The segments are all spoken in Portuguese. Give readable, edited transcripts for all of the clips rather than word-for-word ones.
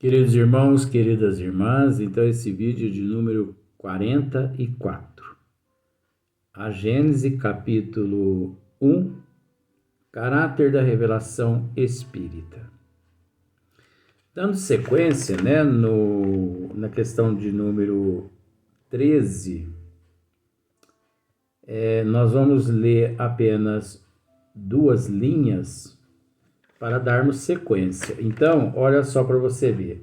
Queridos irmãos, queridas irmãs, então esse vídeo é de número 44. A Gênese, capítulo 1, caráter da revelação espírita. Dando sequência, na questão de número 13, nós vamos ler apenas 2 linhas para darmos sequência. Então, olha só para você ver.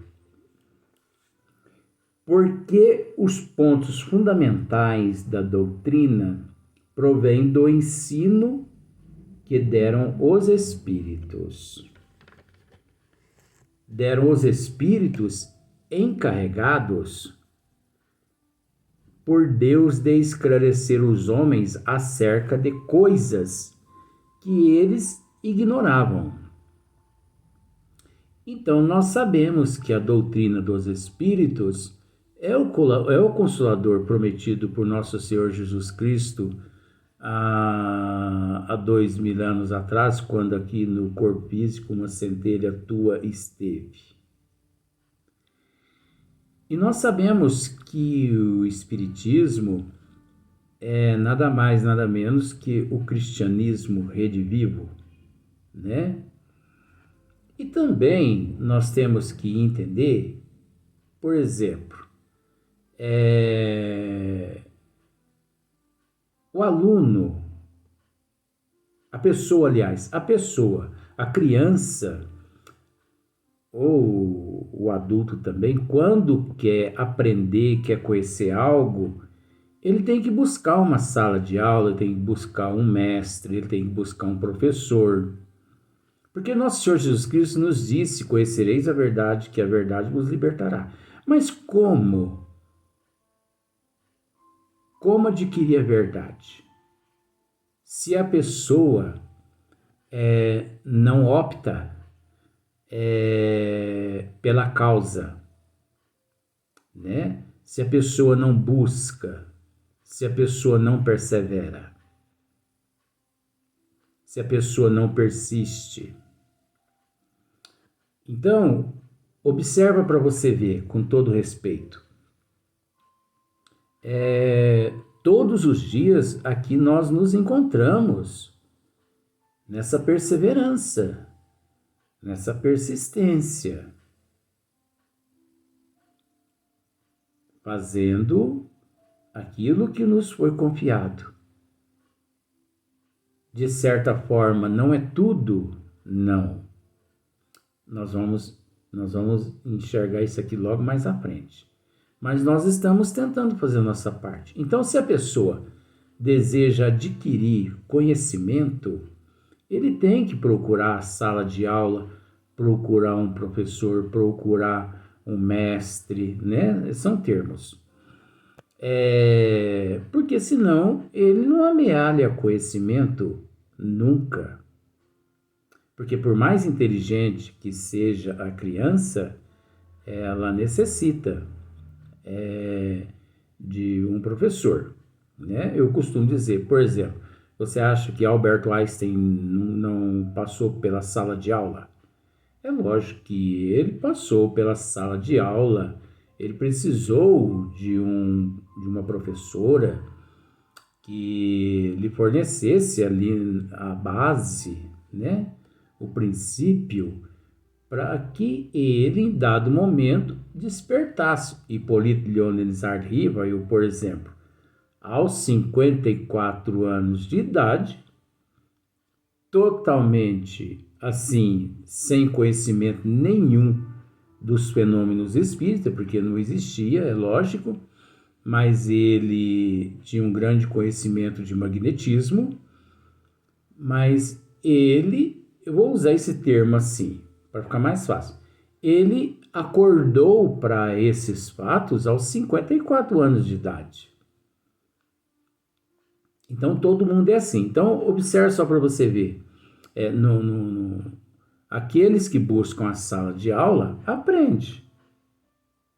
Porque os pontos fundamentais da doutrina provêm do ensino que deram os espíritos. Deram os espíritos encarregados por Deus de esclarecer os homens acerca de coisas que eles ignoravam. Então, nós sabemos que a doutrina dos espíritos é o Consolador prometido por nosso Senhor Jesus Cristo há 2000 anos atrás, quando aqui no corpo físico uma centelha tua esteve. E nós sabemos que o Espiritismo é nada mais, nada menos que o cristianismo redivivo, né? E também nós temos que entender, por exemplo, o aluno, a pessoa, a criança ou o adulto também, quando quer aprender, quer conhecer algo, ele tem que buscar uma sala de aula, ele tem que buscar um mestre, ele tem que buscar um professor. Porque nosso Senhor Jesus Cristo nos disse: conhecereis a verdade, que a verdade vos libertará. Mas como? Como adquirir a verdade? Se a pessoa não opta pela causa, né? Se a pessoa não busca, se a pessoa não persevera, se a pessoa não persiste. Então, observa para você ver, com todo respeito. Todos os dias aqui nós nos encontramos nessa perseverança, nessa persistência, fazendo aquilo que nos foi confiado. De certa forma, não é tudo, não. Nós vamos enxergar isso aqui logo mais à frente. Mas nós estamos tentando fazer a nossa parte. Então, se a pessoa deseja adquirir conhecimento, ele tem que procurar a sala de aula, procurar um professor, procurar um mestre, né? São termos. Porque senão ele não amealha conhecimento nunca. Porque por mais inteligente que seja a criança, ela necessita de um professor, né? Eu costumo dizer, por exemplo, você acha que Albert Einstein não passou pela sala de aula? É lógico que ele passou pela sala de aula, ele precisou de uma professora que lhe fornecesse ali a base, né? O princípio, para que ele, em dado momento, despertasse. Hipólito Leonard Rivail, por exemplo, aos 54 anos de idade, totalmente assim, sem conhecimento nenhum dos fenômenos espíritas, porque não existia, é lógico, mas ele tinha um grande conhecimento de magnetismo, mas eu vou usar esse termo assim, para ficar mais fácil. Ele acordou para esses fatos aos 54 anos de idade. Então, todo mundo é assim. Então, observe só para você ver. Aqueles que buscam a sala de aula, aprendem,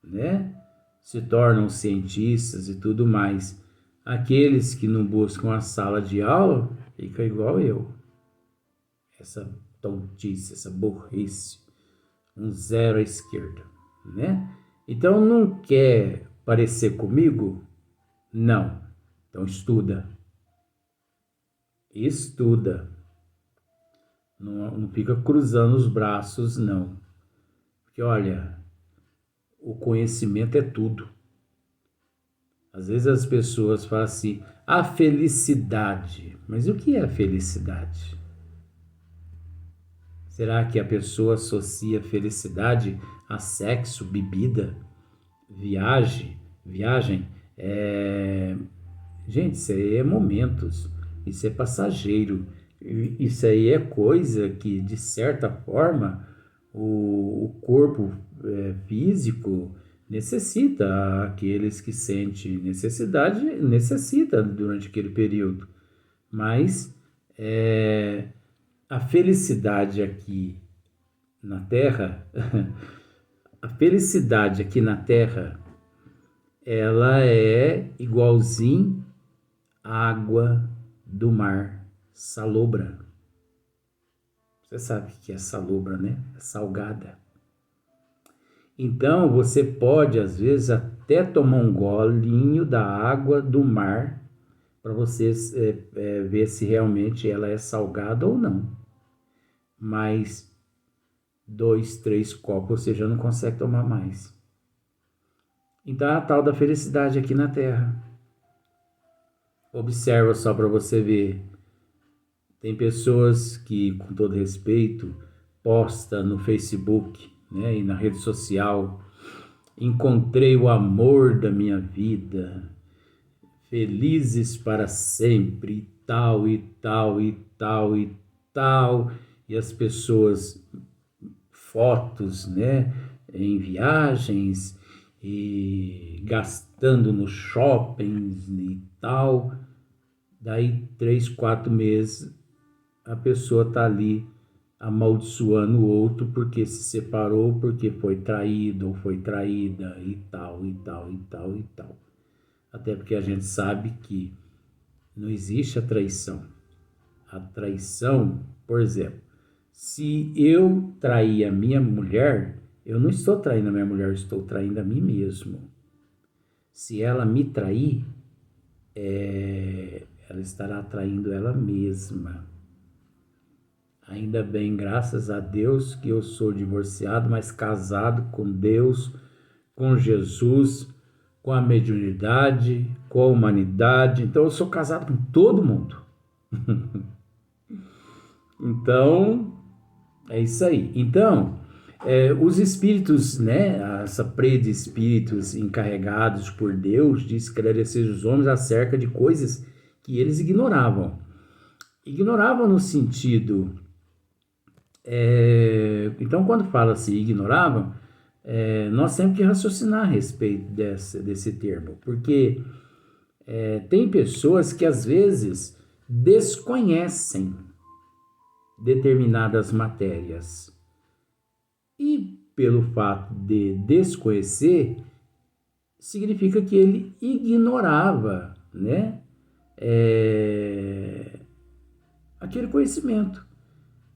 né? Se tornam cientistas e tudo mais. Aqueles que não buscam a sala de aula, fica igual eu. Essa tontice, essa burrice. Um zero à esquerda. né? Então, não quer parecer comigo? Não. Então, estuda. Estuda. Não fica cruzando os braços, não. Porque, olha, o conhecimento é tudo. Às vezes as pessoas falam assim, a felicidade. Mas o que é a felicidade? Será que a pessoa associa felicidade a sexo, bebida, viagem? Gente, isso aí é momentos, isso é passageiro, isso aí é coisa que, de certa forma, o corpo físico necessita, aqueles que sentem necessidade, necessita durante aquele período. Mas a felicidade aqui na Terra, a felicidade aqui na Terra, ela é igualzinho à água do mar salobra. Você sabe o que é salobra, né? É salgada. Então, você pode, às vezes, até tomar um golinho da água do mar para você ver se realmente ela é salgada ou não. Mas 2, 3 copos você já não consegue tomar mais. Então, é a tal da felicidade aqui na Terra. Observa só para você ver. Tem pessoas que, com todo respeito, posta no Facebook, né, e na rede social, encontrei o amor da minha vida, felizes para sempre, e tal, e tal, e tal, e tal. E as pessoas, fotos, né, em viagens, e gastando nos shoppings e tal. Daí 3, 4 meses a pessoa tá ali amaldiçoando o outro porque se separou, porque foi traído ou foi traída e tal, e tal, e tal, e tal. Até porque a gente sabe que não existe a traição. A traição, por exemplo, se eu trair a minha mulher, eu não estou traindo a minha mulher, eu estou traindo a mim mesmo. Se ela me trair, ela estará traindo ela mesma. Ainda bem, graças a Deus, que eu sou divorciado, mas casado com Deus, com Jesus, com a mediunidade, com a humanidade. Então, eu sou casado com todo mundo. Então, é isso aí. Então, os espíritos, né, essa prede de espíritos encarregados por Deus de esclarecer os homens acerca de coisas que eles ignoravam. Ignoravam no sentido... então, quando fala-se ignoravam, nós temos que raciocinar a respeito desse termo, porque tem pessoas que às vezes desconhecem determinadas matérias. E pelo fato de desconhecer, significa que ele ignorava, né, aquele conhecimento.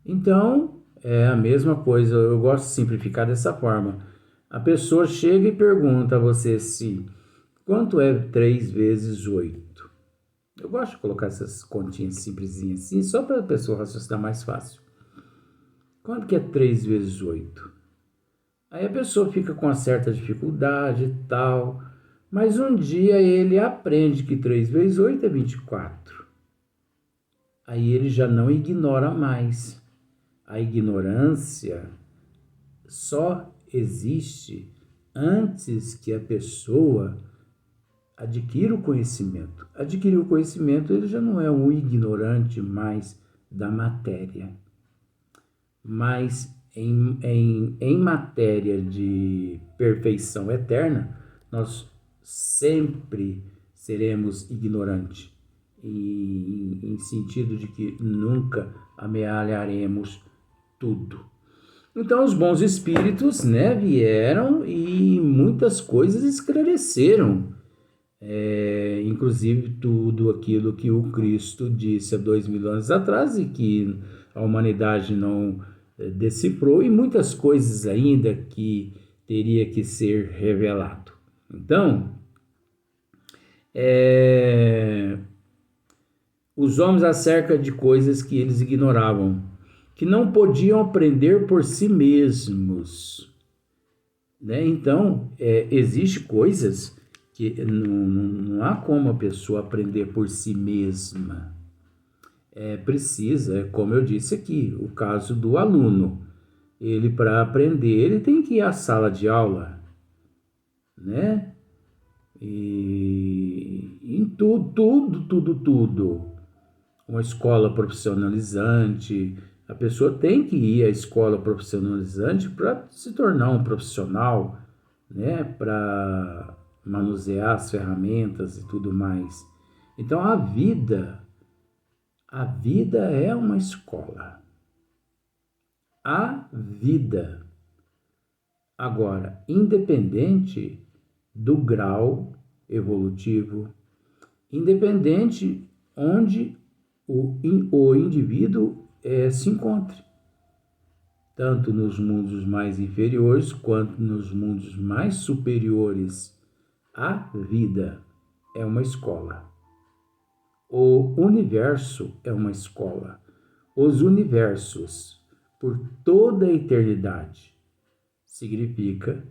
Então, é a mesma coisa, eu gosto de simplificar dessa forma. A pessoa chega e pergunta a você se quanto é 3 vezes 8. Eu gosto de colocar essas continhas simplesinhas assim, só para a pessoa raciocinar mais fácil. Quanto que é 3 vezes 8? Aí a pessoa fica com uma certa dificuldade e tal, mas um dia ele aprende que 3 vezes 8 é 24. Aí ele já não ignora mais. A ignorância só existe antes que a pessoa adquira o conhecimento. Adquirir o conhecimento, ele já não é um ignorante mais da matéria. Mas em matéria de perfeição eterna, nós sempre seremos ignorantes, em sentido de que nunca amealharemos tudo. Então os bons espíritos, né, vieram e muitas coisas esclareceram, inclusive tudo aquilo que o Cristo disse há 2000 anos atrás e que a humanidade não decifrou, e muitas coisas ainda que teria que ser revelado. Então, os homens acerca de coisas que eles ignoravam, que não podiam aprender por si mesmos, né? Então, existe coisas que não há como a pessoa aprender por si mesma. Precisa, como eu disse aqui, o caso do aluno. Ele, para aprender, ele tem que ir à sala de aula, né? E em tudo. Uma escola profissionalizante, a pessoa tem que ir à escola profissionalizante para se tornar um profissional, né? Para manusear as ferramentas e tudo mais. Então a vida é uma escola. A vida. Agora, independente do grau evolutivo, independente onde o indivíduo se encontre, tanto nos mundos mais inferiores quanto nos mundos mais superiores, a vida é uma escola. O universo é uma escola. Os universos, por toda a eternidade, significa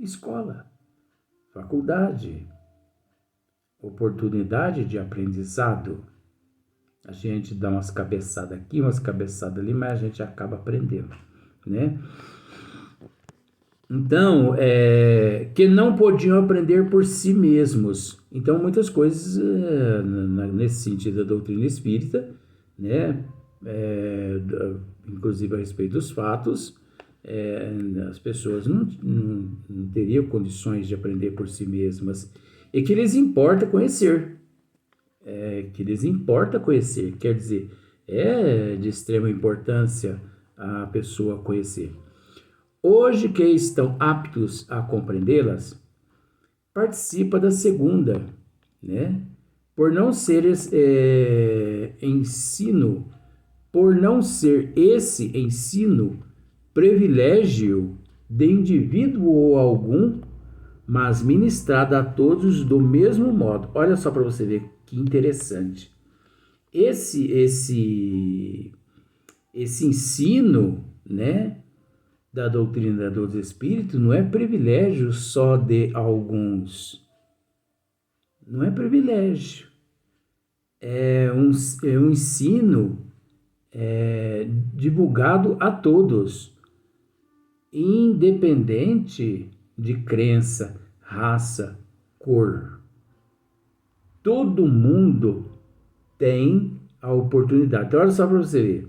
escola, faculdade, oportunidade de aprendizado. A gente dá umas cabeçadas aqui, umas cabeçadas ali, mas a gente acaba aprendendo, né? Então, que não podiam aprender por si mesmos. Então, muitas coisas, nesse sentido da doutrina espírita, né? Inclusive a respeito dos fatos, as pessoas não teriam condições de aprender por si mesmas. E que lhes importa conhecer. Quer dizer, é de extrema importância a pessoa conhecer. Hoje que estão aptos a compreendê-las, participa da segunda, né? Por não ser esse ensino privilégio de indivíduo algum, mas ministrado a todos do mesmo modo. Olha só para você ver que interessante. Esse ensino, né, da doutrina dos espíritos não é privilégio só de alguns. Não é privilégio. É um ensino divulgado a todos, independente de crença, raça, cor. Todo mundo tem a oportunidade. Então, olha só para você ver.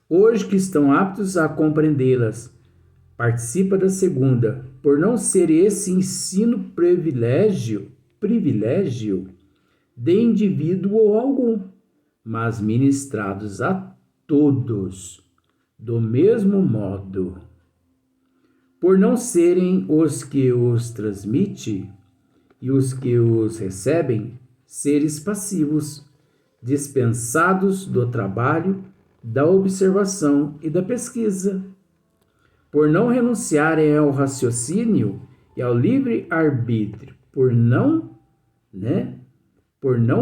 Hoje que estão aptos a compreendê-las, participa da segunda, por não ser esse ensino privilégio de indivíduo algum, mas ministrados a todos do mesmo modo. Por não serem os que os transmite e os que os recebem seres passivos, dispensados do trabalho, da observação e da pesquisa. Por não renunciarem ao raciocínio e ao livre-arbítrio, por não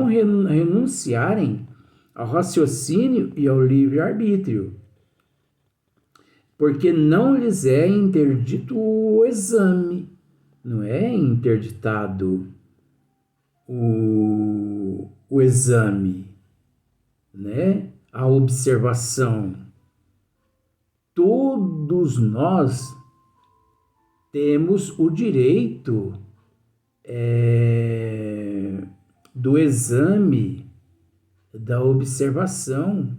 renunciarem ao raciocínio e ao livre-arbítrio, porque não lhes é interdito o exame, não é interditado o exame, né? A observação. Todos nós temos o direito do exame, da observação,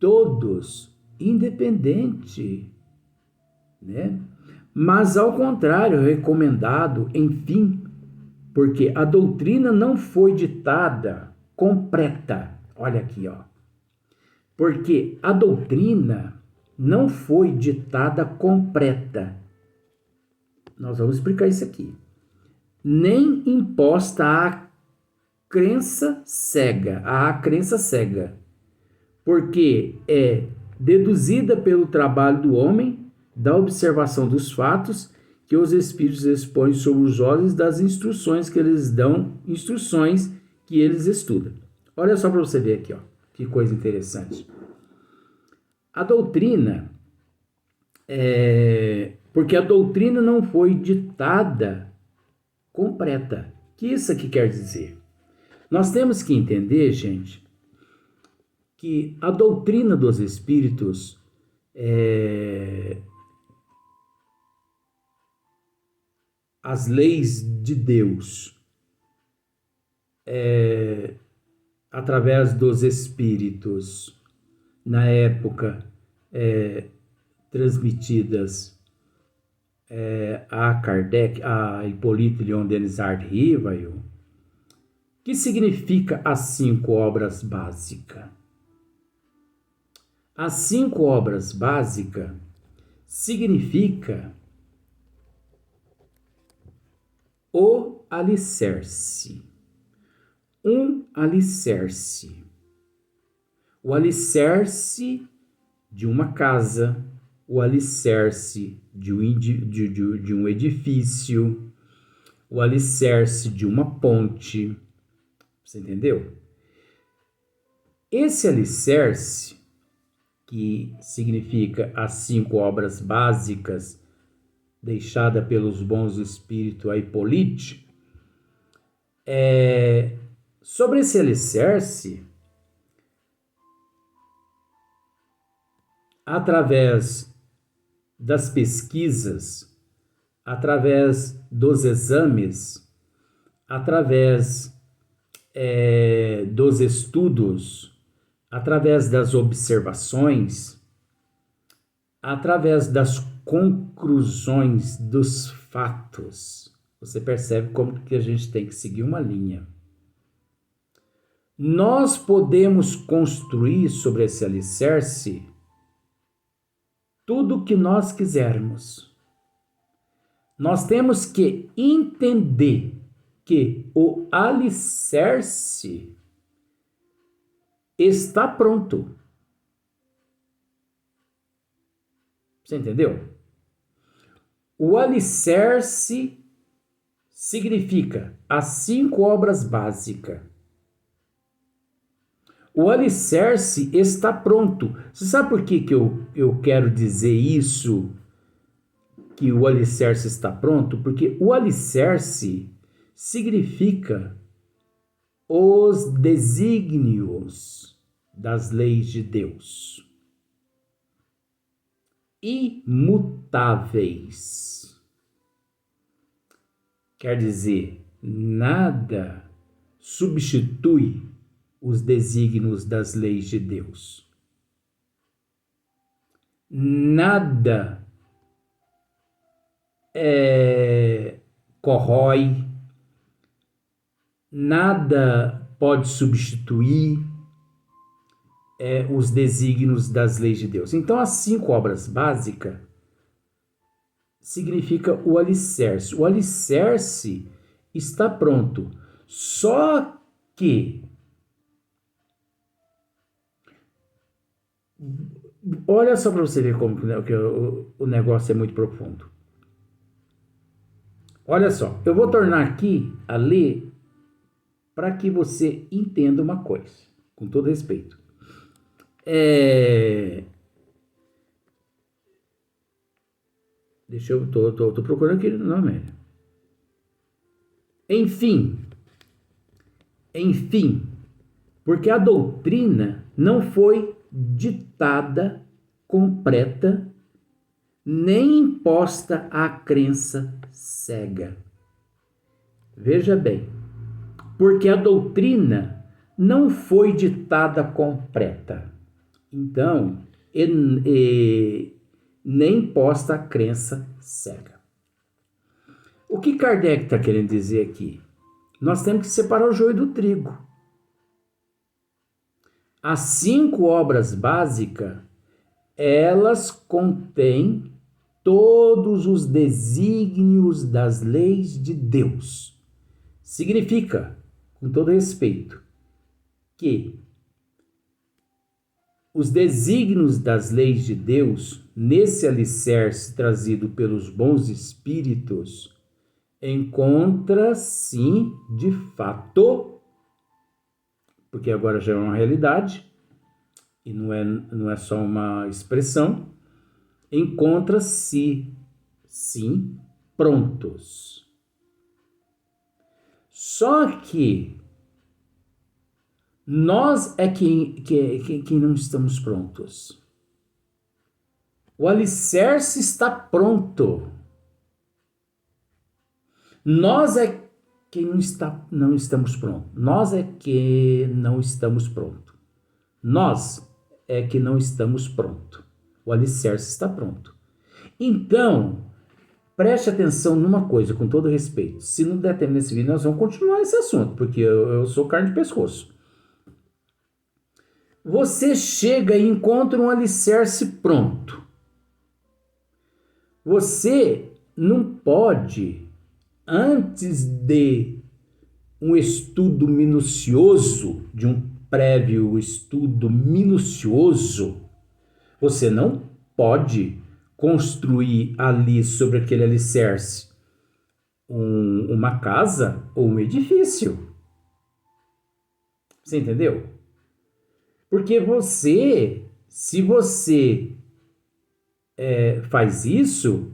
todos, independente, né? Mas ao contrário, recomendado, enfim, porque a doutrina não foi ditada completa. Olha aqui, ó. Porque a doutrina não foi ditada completa. Nós vamos explicar isso aqui. Nem imposta à crença cega, porque é deduzida pelo trabalho do homem da observação dos fatos que os espíritos expõem sobre os olhos das instruções que eles dão, instruções que eles estudam. Olha só para você ver aqui, ó, que coisa interessante. A doutrina, porque a doutrina não foi ditada completa. O que isso aqui quer dizer? Nós temos que entender, gente, que a doutrina dos espíritos as leis de Deus através dos espíritos na época transmitidas a Kardec, a Hippolyte Léon Denisard Rivail, que significa as 5 obras básicas? As 5 obras básicas significa o alicerce. Um alicerce. O alicerce de uma casa, o alicerce de um edifício, o alicerce de uma ponte. Você entendeu? Esse alicerce, que significa as 5 obras básicas deixada pelos bons espíritos a Hippolyte, sobre esse alicerce, através das pesquisas, através dos exames, através dos estudos, através das observações, através das conclusões dos fatos, você percebe como que a gente tem que seguir uma linha. Nós podemos construir sobre esse alicerce tudo o que nós quisermos. Nós temos que entender que o alicerce está pronto. Você entendeu? O alicerce significa as 5 obras básicas. O alicerce está pronto. Você sabe por que eu quero dizer isso? Que o alicerce está pronto? Porque o alicerce significa os desígnios das leis de Deus. Imutáveis. Quer dizer, nada substitui os desígnios das leis de Deus. Nada corrói, nada pode substituir os desígnios das leis de Deus. Então, as 5 obras básicas significa o alicerce. O alicerce está pronto. Só que olha só para você ver como que o negócio é muito profundo. Olha só, eu vou tornar aqui a ler para que você entenda uma coisa, com todo respeito. Deixa eu... Tô procurando aqui no nome. Enfim, porque a doutrina não foi ditada completa, nem imposta à crença cega. Veja bem, porque a doutrina não foi ditada completa, então, nem imposta à crença cega. O que Kardec está querendo dizer aqui? Nós temos que separar o joio do trigo. As 5 obras básicas, elas contêm todos os desígnios das leis de Deus. Significa, com todo respeito, que os desígnios das leis de Deus nesse alicerce trazido pelos bons espíritos, encontra sim, de fato, porque agora já é uma realidade, e não é só uma expressão, encontra-se sim prontos. Só que nós é quem não estamos prontos. O alicerce está pronto. Nós é quem não estamos prontos. Nós é que não estamos prontos. Nós é que não estamos prontos. O alicerce está pronto. Então, preste atenção numa coisa, com todo respeito. Se não der tempo nesse vídeo, nós vamos continuar esse assunto, porque eu sou carne de pescoço. Você chega e encontra um alicerce pronto. Você não pode, antes de um estudo minucioso, de um prévio estudo minucioso, você não pode construir ali sobre aquele alicerce uma casa ou um edifício. Você entendeu? Porque se você faz isso,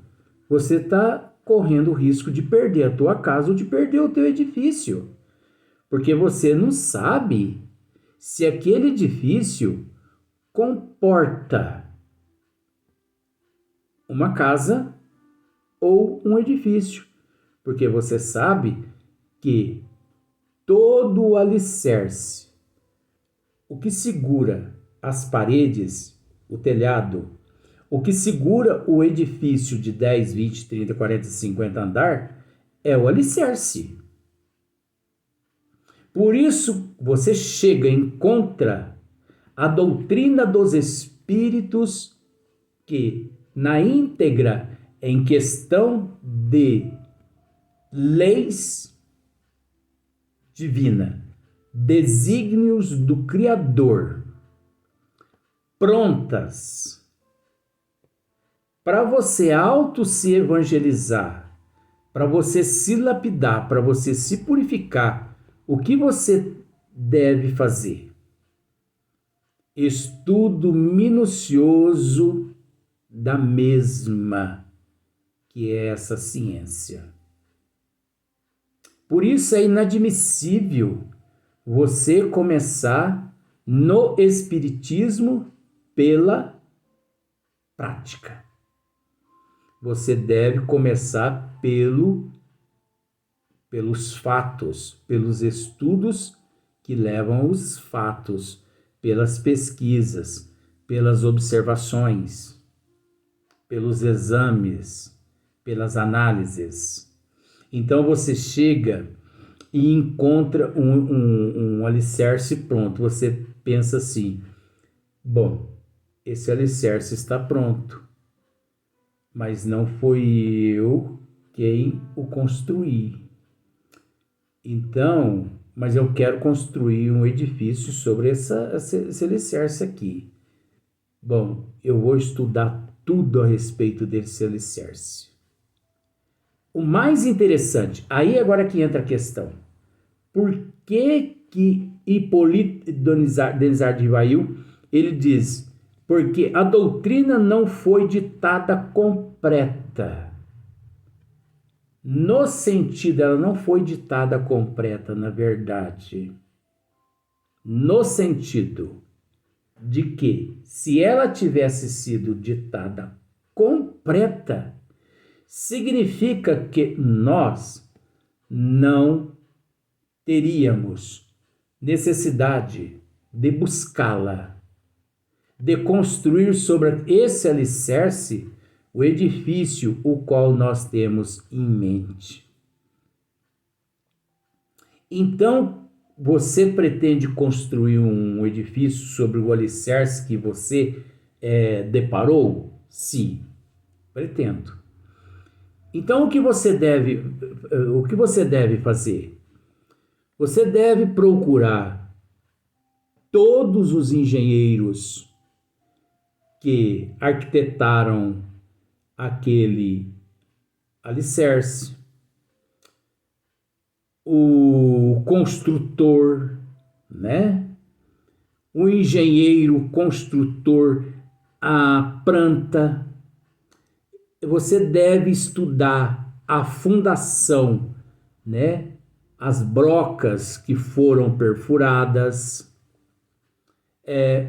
você está correndo o risco de perder a tua casa ou de perder o teu edifício. Porque você não sabe se aquele edifício comporta uma casa ou um edifício. Porque você sabe que todo o alicerce, o que segura as paredes, o telhado, o que segura o edifício de 10, 20, 30, 40, 50 andar é o alicerce. Por isso, você chega e encontra a doutrina dos espíritos que, na íntegra, em questão de leis divinas, desígnios do Criador, prontas para você se evangelizar, para você se lapidar, para você se purificar. O que você deve fazer? Estudo minucioso da mesma, que é essa ciência. Por isso é inadmissível você começar no espiritismo pela prática. Você deve começar pelos fatos, pelos estudos que levam os fatos, pelas pesquisas, pelas observações, pelos exames, pelas análises. Então você chega e encontra um alicerce pronto. Você pensa assim, bom, esse alicerce está pronto, mas não foi eu quem o construí. Então, mas eu quero construir um edifício sobre esse alicerce aqui. Bom, eu vou estudar tudo a respeito desse alicerce. O mais interessante, aí agora que entra a questão. Por que Hipólito Denizar de Rivail, ele diz, porque a doutrina não foi ditada completa. No sentido, ela não foi ditada completa, na verdade. No sentido de que, se ela tivesse sido ditada completa, significa que nós não teríamos necessidade de buscá-la, de construir sobre esse alicerce o edifício o qual nós temos em mente. Então, você pretende construir um edifício sobre o alicerce que você deparou? Sim, pretendo. Então, o que você deve fazer? Você deve procurar todos os engenheiros que arquitetaram aquele alicerce, o construtor, né? O engenheiro construtor, a planta. Você deve estudar a fundação, né? As brocas que foram perfuradas,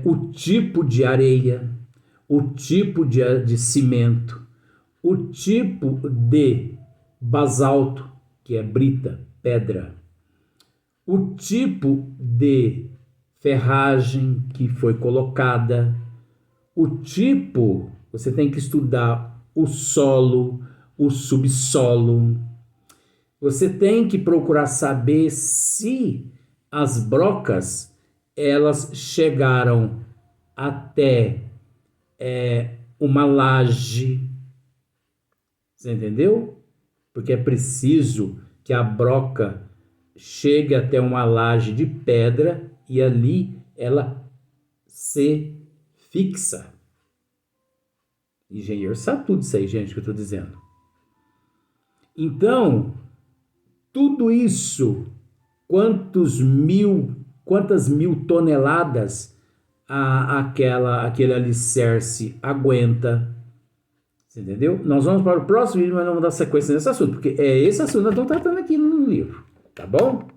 o tipo de areia, o tipo de cimento, o tipo de basalto, que é brita, pedra, o tipo de ferragem que foi colocada, o tipo, você tem que estudar o solo, o subsolo. Você tem que procurar saber se as brocas elas chegaram até uma laje, você entendeu? Porque é preciso que a broca chegue até uma laje de pedra e ali ela se fixa. Engenheiro sabe tudo isso aí, gente, que eu estou dizendo. Então, tudo isso, quantas mil toneladas aquele alicerce aguenta, você entendeu? Nós vamos para o próximo vídeo, mas não vamos dar sequência nesse assunto, porque é esse assunto que nós estamos tratando aqui no livro, tá bom?